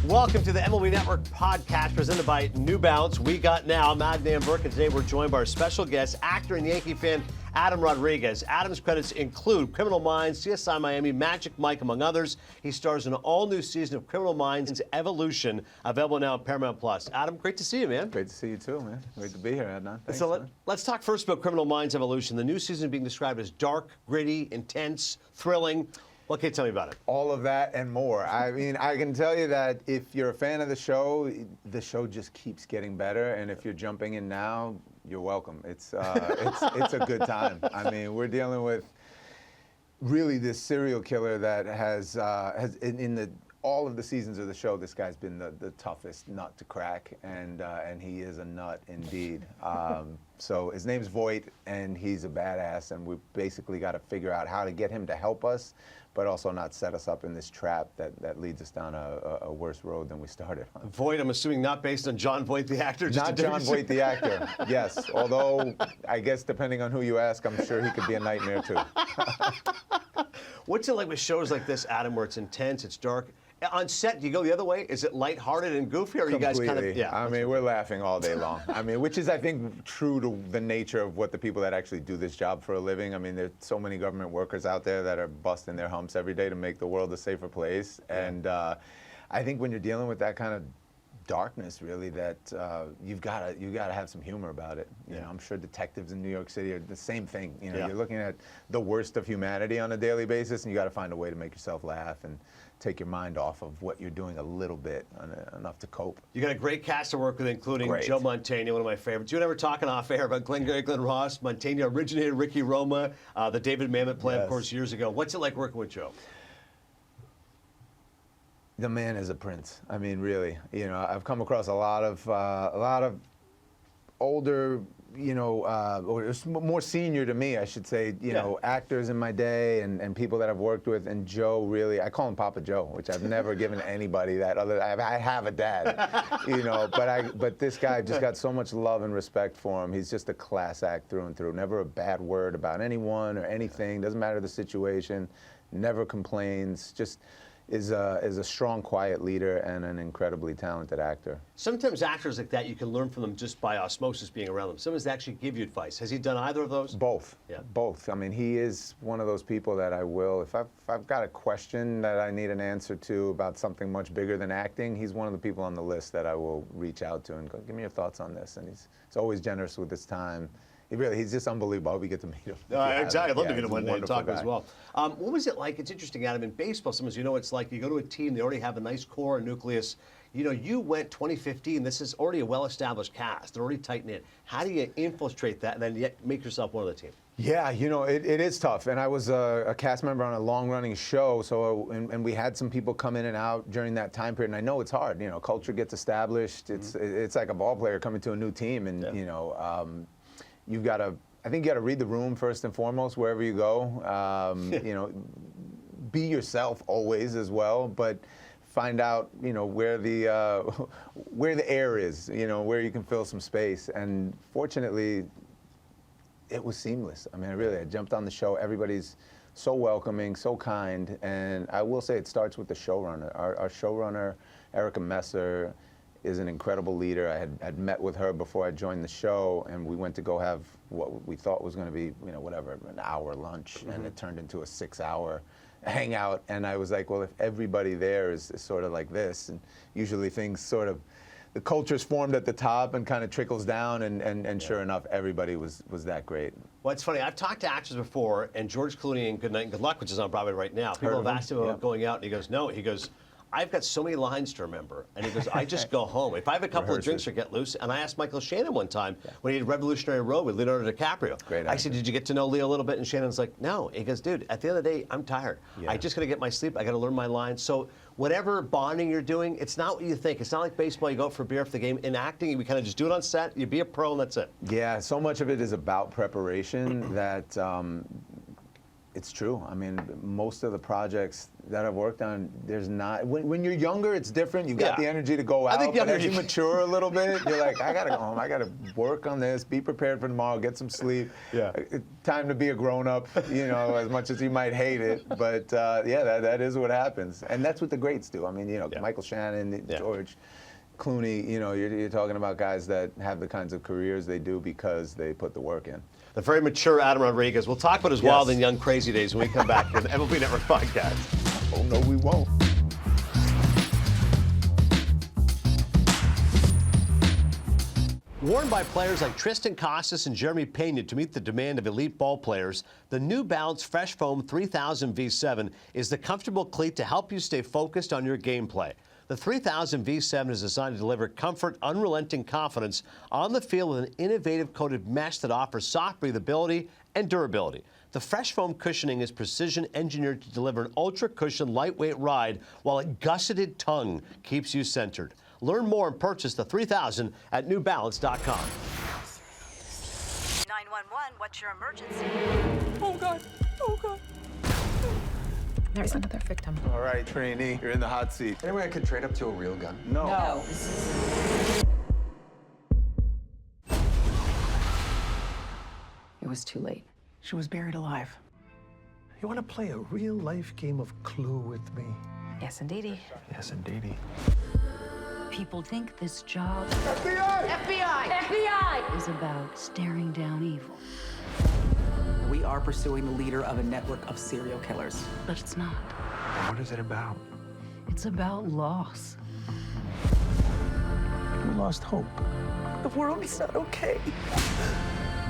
Welcome to the MLB Network Podcast presented by New Balance. We got now Adnan Virk, and today we're joined by our special guest, actor and Yankee fan, Adam Rodriguez. Adam's credits include Criminal Minds, CSI Miami, Magic Mike, among others. He stars in an all-new season of Criminal Minds Evolution, available now on Paramount+. Adam, great to see you, man. Great to see you too, man. Great to be here, Adnan. Thanks, so let's talk first about Criminal Minds Evolution. The new season being described as dark, gritty, intense, thrilling. What can you tell me about it? All of that and more. I mean, I can tell you that if you're a fan of the show just keeps getting better, and if you're jumping in now, you're welcome. It's a good time. I mean, we're dealing with really this serial killer that has in all of the seasons of the show, this guy's been the toughest nut to crack, and he is a nut indeed. So his name's Voight, and he's a badass, and we basically got to figure out how to get him to help us, but also not set us up in this trap that leads us down a worse road than we started on. Voight, I'm assuming not based on Jon Voight, the actor? Not Jon Voight, the actor, yes. Although, I guess depending on who you ask, I'm sure he could be a nightmare too. What's it like with shows like this, Adam, where it's intense, it's dark? On set, do you go the other way? Is it lighthearted and goofy, or are you guys kind of, yeah? I mean, we're laughing all day long. I mean, which is, I think, true to the nature of what the people that actually do this job for a living. I mean, there's so many government workers out there that are busting their humps every day to make the world a safer place. And I think when you're dealing with that kind of darkness, really, that you've got to have some humor about it. You know, I'm sure detectives in New York City are the same thing. You know, you're looking at the worst of humanity on a daily basis, and you got to find a way to make yourself laugh and take your mind off of what you're doing a little bit, enough to cope. You got a great cast to work with, including Joe Mantegna, one of my favorites. You and I were talking off air about Glenn Ross. Mantegna originated Ricky Roma, the David Mamet play, of course, years ago. What's it like working with Joe? The man is a prince. I mean, really. You know, I've come across a lot of older, you know, or more senior to me, I should say, you know, actors in my day and people that I've worked with. And Joe, really, I call him Papa Joe, which I've never given anybody that other. I have a dad, you know, but this guy just got so much love and respect for him. He's just a class act through and through. Never a bad word about anyone or anything. Doesn't matter the situation. Never complains. Just is a strong, quiet leader and an incredibly talented actor. Sometimes actors like that, you can learn from them just by osmosis being around them. Sometimes they actually give you advice. Has he done either of those? Both. Yeah. Both. I mean, he is one of those people that I will, if I've got a question that I need an answer to about something much bigger than acting, he's one of the people on the list that I will reach out to and go, give me your thoughts on this. And he's always generous with his time. He's just unbelievable. We get to meet him. Exactly. I'd love to meet him one day and talk as well. What was it like? It's interesting, Adam, in baseball, sometimes you know it's like you go to a team, they already have a nice core and nucleus. You know, you went 2015, this is already a well-established cast. They're already tight-knit. How do you infiltrate that and then yet make yourself one of the team? Yeah, you know, it is tough. And I was a cast member on a long-running show, so and we had some people come in and out during that time period. And I know it's hard. You know, culture gets established. It's like a ball player coming to a new team, and you know, I think you got to read the room first and foremost wherever you go. You know, be yourself always as well, but find out, you know, where the air is, you know, where you can fill some space. And fortunately, it was seamless. I mean, I jumped on the show. Everybody's so welcoming, so kind, and I will say it starts with the showrunner. Our showrunner, Erica Messer, is an incredible leader. I had met with her before I joined the show, and we went to go have what we thought was going to be, you know, whatever, an hour lunch, and it turned into a 6-hour hangout. And I was like, well, if everybody there is sort of like this, and usually things sort of, the culture's formed at the top and kind of trickles down, and sure enough, everybody was that great. Well, it's funny. I've talked to actors before, and George Clooney in Good Night and Good Luck, which is on Broadway right now, people have asked him about going out, and he goes, no. He goes, I've got so many lines to remember. And he goes, I just go home. If I have a couple of drinks or get loose, and I asked Michael Shannon one time when he did Revolutionary Road with Leonardo DiCaprio. Great I said, did you get to know Leo a little bit? And Shannon's like, no. He goes, dude, at the end of the day, I'm tired. I just got to get my sleep. I got to learn my lines. So whatever bonding you're doing, it's not what you think. It's not like baseball. You go out for a beer after the game. In acting, we kind of just do it on set. You be a pro, and that's it. Yeah, so much of it is about preparation that It's true. I mean, most of the projects that I've worked on, there's not. When you're younger, it's different. You've got the energy to go out. But as you mature a little bit, you're like, I gotta go home. I gotta work on this. Be prepared for tomorrow. Get some sleep. Yeah. Time to be a grown-up. You know, as much as you might hate it, but yeah, that is what happens, and that's what the greats do. I mean, you know, Michael Shannon, George Clooney. You know, you're talking about guys that have the kinds of careers they do because they put the work in. The very mature Adam Rodriguez. We'll talk about his wild and young crazy days when we come back to the MLB Network Podcast. Oh, no, we won't. Worn by players like Tristan Casas and Jeremy Pena to meet the demand of elite ball players, the New Balance Fresh Foam 3000 V7 is the comfortable cleat to help you stay focused on your gameplay. The 3000 V7 is designed to deliver comfort, unrelenting confidence on the field with an innovative coated mesh that offers soft breathability and durability. The Fresh Foam cushioning is precision engineered to deliver an ultra-cushioned, lightweight ride, while a gusseted tongue keeps you centered. Learn more and purchase the 3000 at newbalance.com. 911, what's your emergency? Oh, God. Oh, God. There's another victim. All right, trainee, you're in the hot seat. Anyway, I could trade up to a real gun. No. It was too late. She was buried alive. You want to play a real-life game of Clue with me? Yes, indeedy. Yes, indeedy. People think this job FBI is about staring down evil, We are pursuing the leader of a network of serial killers. but it's not. What is it about? It's about loss. We lost hope. The world is not okay.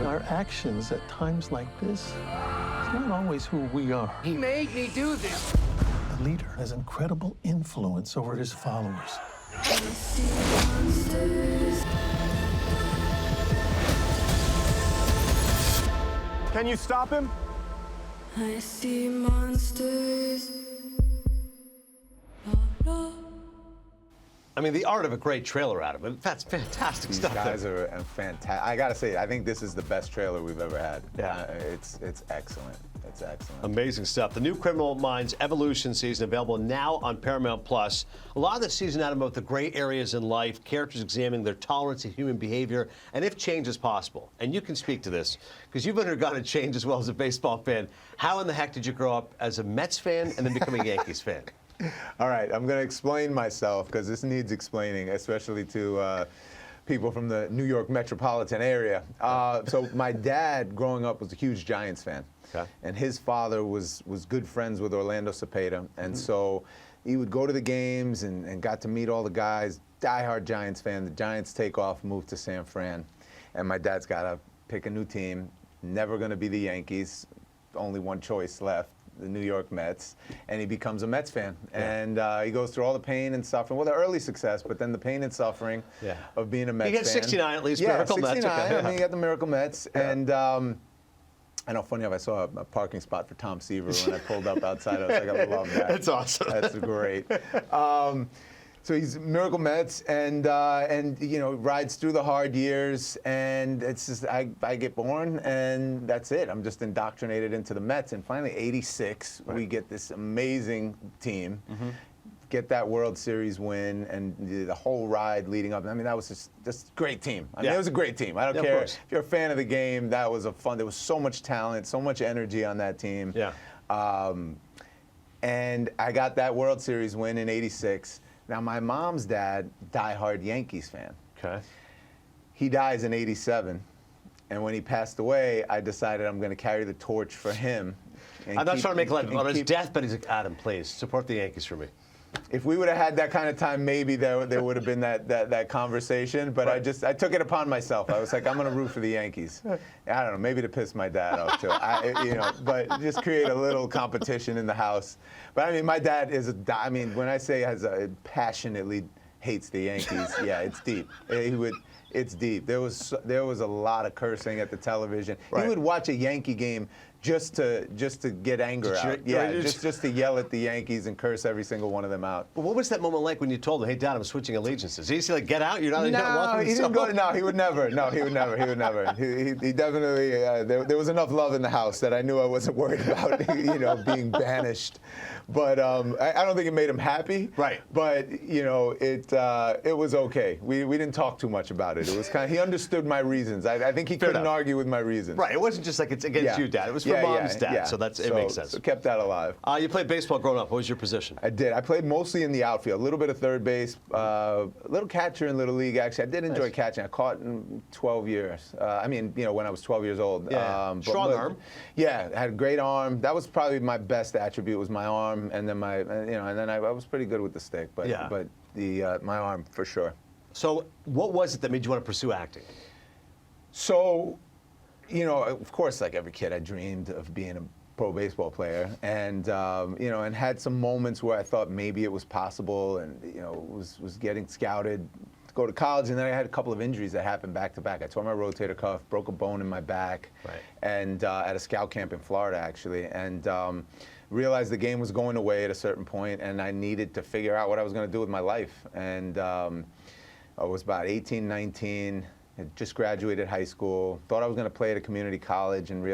Our actions at times like this is not always who we are. He made me do this. The leader has incredible influence over his followers. Can you stop him? I see monsters. I mean, the art of a great trailer, Adam. That's fantastic These stuff. guys are fantastic. I gotta say, I think this is the best trailer we've ever had. Yeah. It's excellent. It's excellent. Amazing stuff. The new Criminal Minds Evolution season available now on Paramount Plus. A lot of the season, Adam, about the gray areas in life, characters examining their tolerance of human behavior, and if change is possible. And you can speak to this because you've undergone a change as well as a baseball fan. How in the heck did you grow up as a Mets fan and then become a Yankees fan? All right, I'm going to explain myself because this needs explaining, especially to people from the New York metropolitan area. So my dad, growing up, was a huge Giants fan. Okay. And his father was good friends with Orlando Cepeda. And so he would go to the games and got to meet all the guys. Diehard Giants fan. The Giants take off, move to San Fran. And my dad's got to pick a new team. Never going to be the Yankees. Only one choice left. The New York Mets, and he becomes a Mets fan. And he goes through all the pain and suffering. Well, the early success, but then the pain and suffering of being a Mets fan. He gets 69 at least, yeah, Miracle 69, Mets. Okay. I mean, you got the Miracle Mets. And I know, funny enough, I saw a parking spot for Tom Seaver when I pulled up outside. I was like, I love that. That's awesome. That's great. So he's Miracle Mets, and you know, rides through the hard years, and it's just I get born, and that's it. I'm just indoctrinated into the Mets, and finally, '86, we get this amazing team, get that World Series win, and the whole ride leading up. I mean, that was just a great team. I mean, it was a great team. I don't care if you're a fan of the game. That was a fun. There was so much talent, so much energy on that team. Yeah. And I got that World Series win in '86. Now, my mom's dad, diehard Yankees fan. Okay. He dies in '87, and when he passed away, I decided I'm going to carry the torch for him. I'm not trying to make light on his deathbed. He's like, Adam, please support the Yankees for me. If we would have had that kind of time, maybe there would have been that conversation. But I took it upon myself. I was like, I'm going to root for the Yankees. I don't know, maybe to piss my dad off too. But just create a little competition in the house. But I mean, my dad when I say passionately hates the Yankees, yeah, it's deep. It's deep. There was a lot of cursing at the television. He would watch a Yankee game just to get anger out. Yeah, just to yell at the Yankees and curse every single one of them out. But what was that moment like when you told him, "Hey, Dad, I'm switching allegiances"? Did he say, like, "Get out"? You're not. No, he didn't go. No, he would never. No, he would never. He would never. He definitely. There was enough love in the house that I knew I wasn't worried about, being banished. But I don't think it made him happy. Right. But it was okay. We didn't talk too much about it. It was he understood my reasons. I think he couldn't argue with my reasons. Right. It wasn't just like it's against you, Dad. It was for Mom's dad. Yeah. So it makes sense. So kept that alive. You played baseball growing up. What was your position? I did. I played mostly in the outfield, a little bit of third base, a little catcher in Little League, actually. I did enjoy catching. I caught in 12 years. When I was 12 years old. Yeah. Strong arm. Yeah, I had a great arm. That was probably my best attribute was my arm, and then I was pretty good with the stick, but my arm for sure. So what was it that made you want to pursue acting? So, of course, like every kid, I dreamed of being a pro baseball player, and and had some moments where I thought maybe it was possible, and was getting scouted to go to college, and then I had a couple of injuries that happened back to back. I tore my rotator cuff, broke a bone in my back, and at a scout camp in Florida actually, and realized the game was going away at a certain point, and I needed to figure out what I was going to do with my life, and I was about 18, 19. Had just graduated high school, thought I was going to play at a community college, and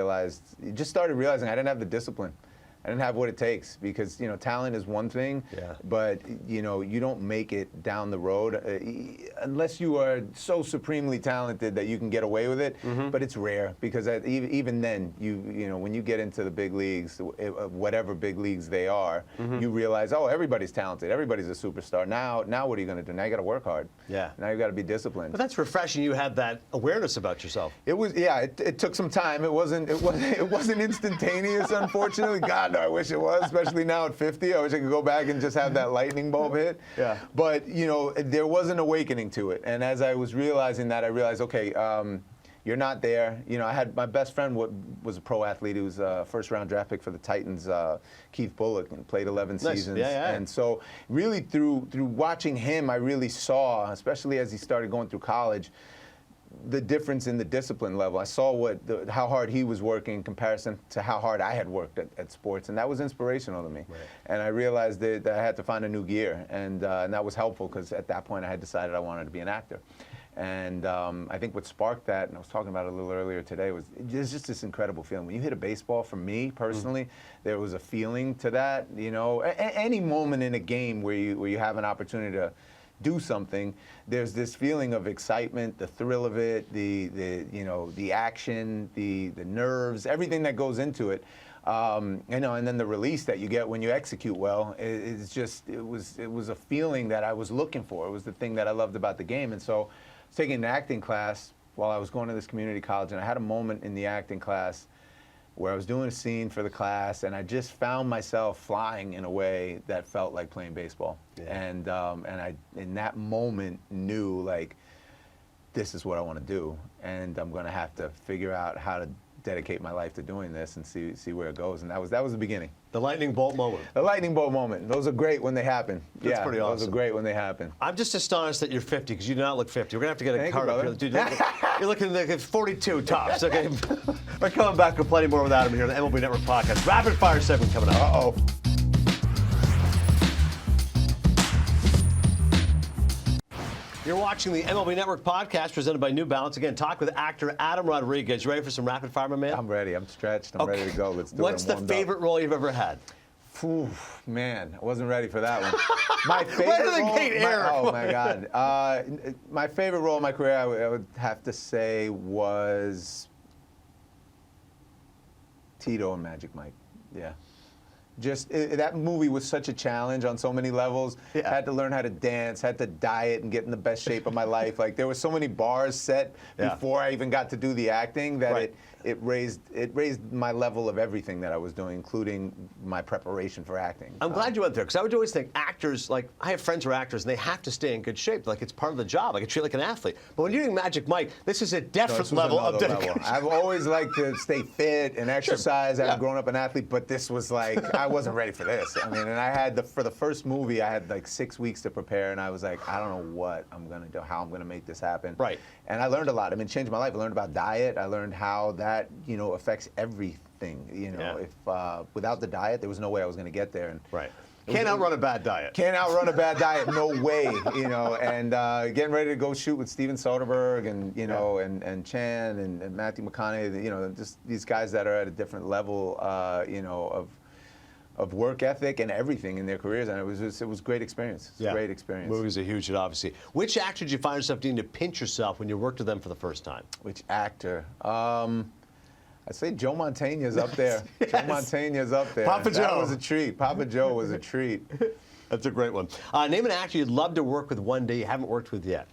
started realizing I didn't have the discipline. I didn't have what it takes, because talent is one thing, but you don't make it down the road unless you are so supremely talented that you can get away with it. But it's rare, because even then, when you get into the big leagues, whatever big leagues they are, you realize, oh, everybody's talented, everybody's a superstar. Now what are you going to do? Now you got to work hard. Yeah. Now you got to be disciplined. But that's refreshing. You had that awareness about yourself. It was, it took some time. It wasn't instantaneous, unfortunately. God, I wish it was, especially now at 50. I wish I could go back and just have that lightning bulb hit. Yeah. But, there was an awakening to it. And as I was realizing that, I realized, okay, you're not there. I had my best friend was a pro athlete. He was a first-round draft pick for the Titans, Keith Bullock, and played 11 seasons. And so really through watching him, I really saw, especially as he started going through college, the difference in the discipline level. I saw how hard he was working in comparison to how hard I had worked at sports, and that was inspirational to me. Right. And I realized that I had to find a new gear, and that was helpful, because at that point I had decided I wanted to be an actor. And I think what sparked that, and I was talking about it a little earlier today, was just this incredible feeling. When you hit a baseball, for me personally, there was a feeling to that. Any moment in a game where you have an opportunity to do something, there's this feeling of excitement, the thrill of it, the action, the nerves, everything that goes into it. And then the release that you get when you execute well, it was a feeling that I was looking for. It was the thing that I loved about the game. And so I was taking an acting class while I was going to this community college, and I had a moment in the acting class where I was doing a scene for the class, and I just found myself flying in a way that felt like playing baseball. Yeah. And I, in that moment, knew, like, this is what I want to do, and I'm going to have to figure out how to dedicate my life to doing this and see where it goes. And that was the beginning. The lightning bolt moment. The lightning bolt moment. Those are great when they happen. That's pretty awesome. Those are great when they happen. I'm just astonished that you're 50, because you do not look 50. We're going to have to get a card up here. Dude, you're looking like 42 tops. Okay. We're coming back with plenty more with Adam here on the MLB Network Podcast. Rapid fire segment coming up. Uh-oh. You're watching the MLB Network Podcast presented by New Balance. Again, talk with actor Adam Rodriguez. You ready for some rapid fire, my man? I'm ready. I'm stretched. I'm ready to go. Let's do it. What's the favorite role you've ever had? Ooh, man, I wasn't ready for that one. My favorite role. Oh my God. My favorite role in my career, I would have to say, was Tito and Magic Mike. Yeah. That movie was such a challenge on so many levels. Yeah. Had to learn how to dance, had to diet and get in the best shape of my life. Like, there were so many bars set before I even got to do the acting that it raised my level of everything that I was doing, including my preparation for acting. I'm glad you went there, because I would always think actors, like, I have friends who are actors, and they have to stay in good shape. Like, it's part of the job. Like, it's treated like an athlete. But when you're doing Magic Mike, this is a different level of dedication. I've always liked to stay fit and exercise. I've grown up an athlete, but this was like, I wasn't ready for this. I mean, and I had for the first movie, I had like 6 weeks to prepare, and I was like, I don't know what I'm gonna do, how I'm gonna make this happen. Right. And I learned a lot. I mean, it changed my life. I learned about diet. I learned how that, affects everything everything. You know, Yeah. if without the diet, there was no way I was going to get there. And Right. Can't outrun a bad diet. can't outrun a bad diet, no way, you know. And getting ready to go shoot with Steven Soderbergh and and Chan and Matthew McConaughey, you know, just these guys that are at a different level, you know, of work ethic and everything in their careers, and it was great experience. It's a great experience. Movies are huge, obviously. Which actor did you find yourself needing to pinch yourself when you worked with them for the first time? Which actor? I'd say Joe Mantegna's up there. Yes. Joe Mantegna's up there. Papa That Joe. was a treat. Papa Joe was a treat. That's a great one. Name an actor you'd love to work with one day you haven't worked with yet.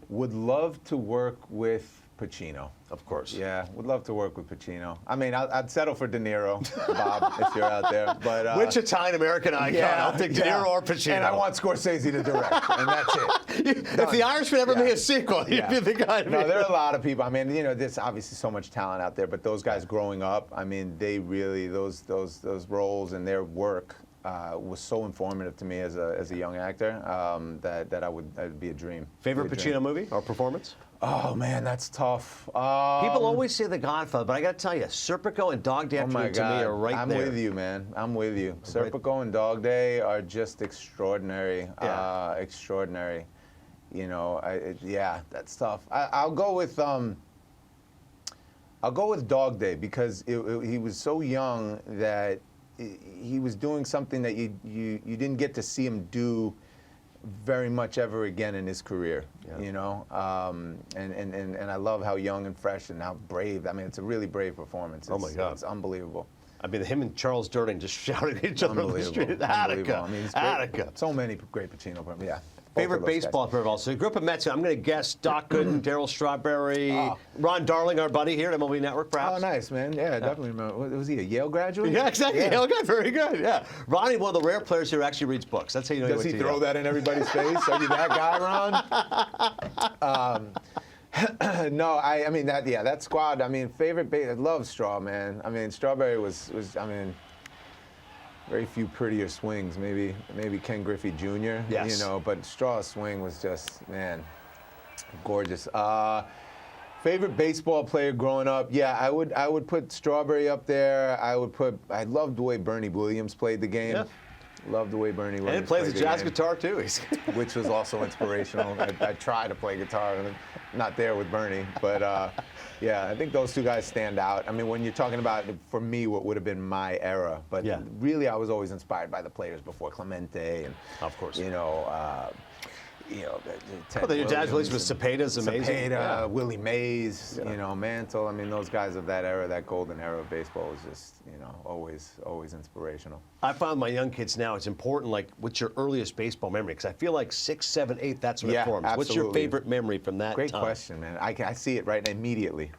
Would love to work with Pacino. Of course. Yeah, would love to work with Pacino. I mean, I'd settle for De Niro, Bob, if you're out there. But Which Italian-American icon? I'll take De Niro or Pacino. And I want Scorsese to direct, and that's it. If the Irishman ever made a sequel, Yeah. you'd be the guy to No, be. there are a lot of people. I mean, you know, there's obviously so much talent out there, but those guys growing up, I mean, they really those roles and their work was so informative to me as a young actor that that'd be a dream. Favorite Be a dream. Pacino movie or performance? Oh man, that's tough. People always say The Godfather, but I got to tell you, Serpico and Dog Day Oh my Afternoon to God, me are right I'm there. with you, man. I'm with you. Right. Serpico and Dog Day are just extraordinary. Yeah. Extraordinary. You know, yeah, that's tough. I'll go with Dog Day because he was so young that he was doing something that you didn't get to see him do very much ever again in his career. Yeah. You know, and I love how young and fresh and how brave. I mean, it's a really brave performance. Oh my God. It's unbelievable. I mean, him and Charles Durning just shouting at each other on the street. Unbelievable. Attica, I mean, it's great. Attica. So many great Pacino films. Yeah. Favorite baseball player of all. So you grew up in Mets. I'm going to guess Doc Gooden, Darryl Strawberry, Ron Darling, our buddy here at MLB Network, perhaps. Oh, nice, man. Yeah, definitely remember. Was he a Yale graduate? Yeah, exactly. Yeah. Yale guy, very good. Yeah, Ronnie, one of the rare players who actually reads books. That's how you know. Does he throw that in everybody's face? Are you that guy, Ron? No, I mean that squad. I mean, favorite I love Straw, man. I mean, Strawberry was I mean, very few prettier swings. Maybe Ken Griffey Jr. Yes. You know, but Straw's swing was just, man, gorgeous. Favorite baseball player growing up? Yeah, I would put Strawberry up there. I loved the way Bernie Williams played the game. Yeah. Loved the way Bernie Williams And he plays the jazz game. guitar too. Which was also inspirational. I try to play guitar, and I'm not there with Bernie, but yeah, I think those two guys stand out. I mean, when you're talking about, for me, what would have been my era, but Yeah. really, I was always inspired by the players before Clemente and, Of course. you know, Ted Well, your jazz Williams with and Cepeda's amazing. Cepeda, Yeah. Willie Mays, you know, Mantle. I mean, those guys of that era, that golden era of baseball, was just, you know, always inspirational. I find my young kids now, it's important, like, what's your earliest baseball memory? Because I feel like 6, 7, 8, that's when it Yeah, forms. What's your absolutely. favorite memory from that Great time? question, man. I see it right immediately.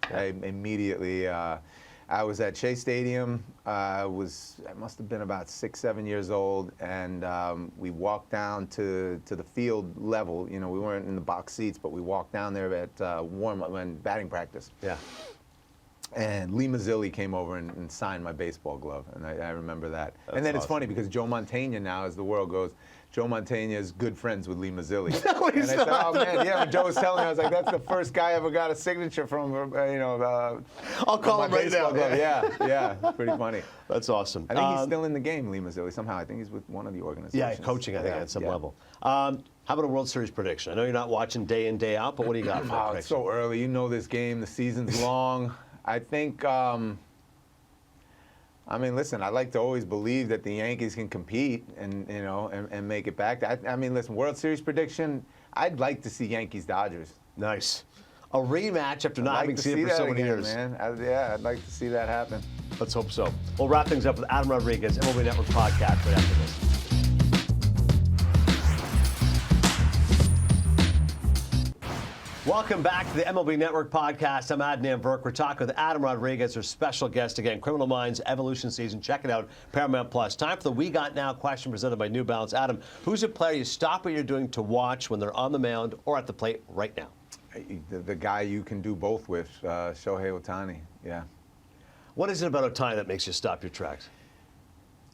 I was at Shea Stadium. I must have been about 6, 7 years old, and we walked down to the field level. You know, we weren't in the box seats, but we walked down there at warm-up and batting practice. Yeah. And Lee Mazzilli came over and signed my baseball glove, and I remember that. That's And then it's awesome. funny because Joe Mantegna now, as the world goes, Joe Mantegna is good friends with Lee Mazzilli. No, he's and I said, not. oh man, yeah. When Joe was telling me, I was like, that's the first guy I ever got a signature from. You know, I'll call my him right baseball now. glove. Yeah, pretty funny. That's awesome. I think he's still in the game, Lee Mazzilli. Somehow, I think he's with one of the organizations. Yeah, coaching, I think, at some yeah. level. How about a World Series prediction? I know you're not watching day in, day out, but what do you got for a Oh, prediction? it's so early. You know this game. The season's long. I think. I mean, listen. I like to always believe that the Yankees can compete and you know and make it back. I mean, listen. World Series prediction. I'd like to see Yankees Dodgers. Nice. A rematch after not I'd having like to seen see it for that so many again, years. man. Yeah, I'd like to see that happen. Let's hope so. We'll wrap things up with Adam Rodriguez, MLB Network Podcast, right after this. Welcome back to the MLB Network Podcast. I'm Adnan Virk. We're talking with Adam Rodriguez, our special guest again. Criminal Minds Evolution Season. Check it out, Paramount Plus. Time for the We Got Now question presented by New Balance. Adam, who's a player you stop what you're doing to watch when they're on the mound or at the plate right now? The guy you can do both with, Shohei Ohtani. Yeah. What is it about Ohtani that makes you stop your tracks?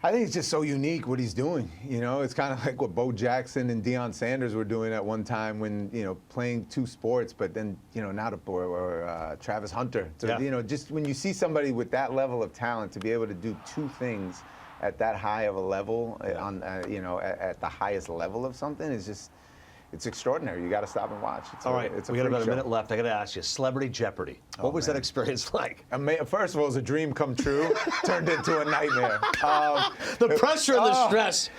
I think it's just so unique what he's doing. You know, it's kind of like what Bo Jackson and Deion Sanders were doing at one time when, you know, playing two sports, but then, you know, now or Travis Hunter. So, you know, just when you see somebody with that level of talent to be able to do two things at that high of a level, you know, at the highest level of something, is just, it's extraordinary. You got to stop and watch. All right, we got about a minute left. I got to ask you, Celebrity Jeopardy. What was that experience like? First of all, it was a dream come true, turned into a nightmare. The pressure and the stress.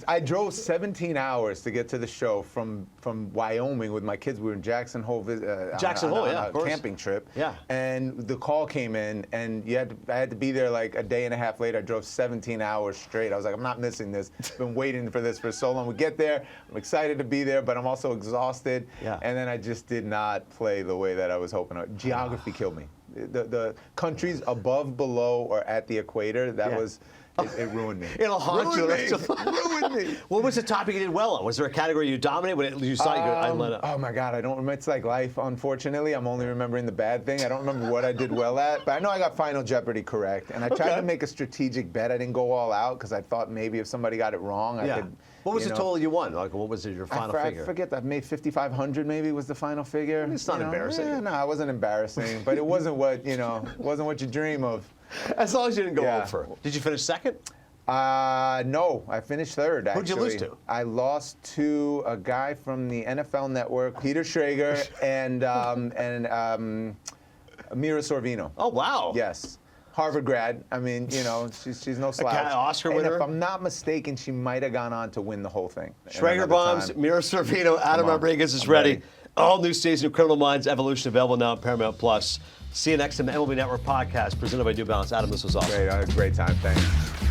I drove 17 hours to get to the show from Wyoming with my kids. We were in Jackson Hole, on a camping trip. Yeah. And the call came in, and I had to be there like a day and a half later. I drove 17 hours straight. I was like, I'm not missing this. I've been waiting for this for so long. We get there. I'm excited to be there, but I'm also exhausted. Yeah. And then I just did not play the way that I was hoping. Geography killed me. The countries above, below, or at the equator, that was, it ruined me. It'll haunt you. Ruined me. What was the topic you did well on? Was there a category you dominated when you saw I let up? Oh my God, I don't remember. It's like life, unfortunately. I'm only remembering the bad thing. I don't remember what I did well at, but I know I got Final Jeopardy correct. And I tried to make a strategic bet. I didn't go all out because I thought maybe if somebody got it wrong, I could. What was the total you won? Like, what was your final figure? I forget. I made 5,500 maybe was the final figure. It's not embarrassing. Yeah, no, it wasn't embarrassing, but it wasn't what you dream of. As long as you didn't go over. Did you finish second? No, I finished third, actually. Who'd you lose to? I lost to a guy from the NFL Network, Peter Schrager, and Mira Sorvino. Oh, wow. Yes. Harvard grad. I mean, you know, she's no slouch. Oscar winner. And if I'm not mistaken, she might have gone on to win the whole thing. Schrager bombs, Mira Sorvino, Adam Rodriguez is ready. All new season of Criminal Minds Evolution available now on Paramount Plus. See you next time, the MLB Network Podcast presented by New Balance. Adam, this was awesome. Great, I had a great time. Thanks.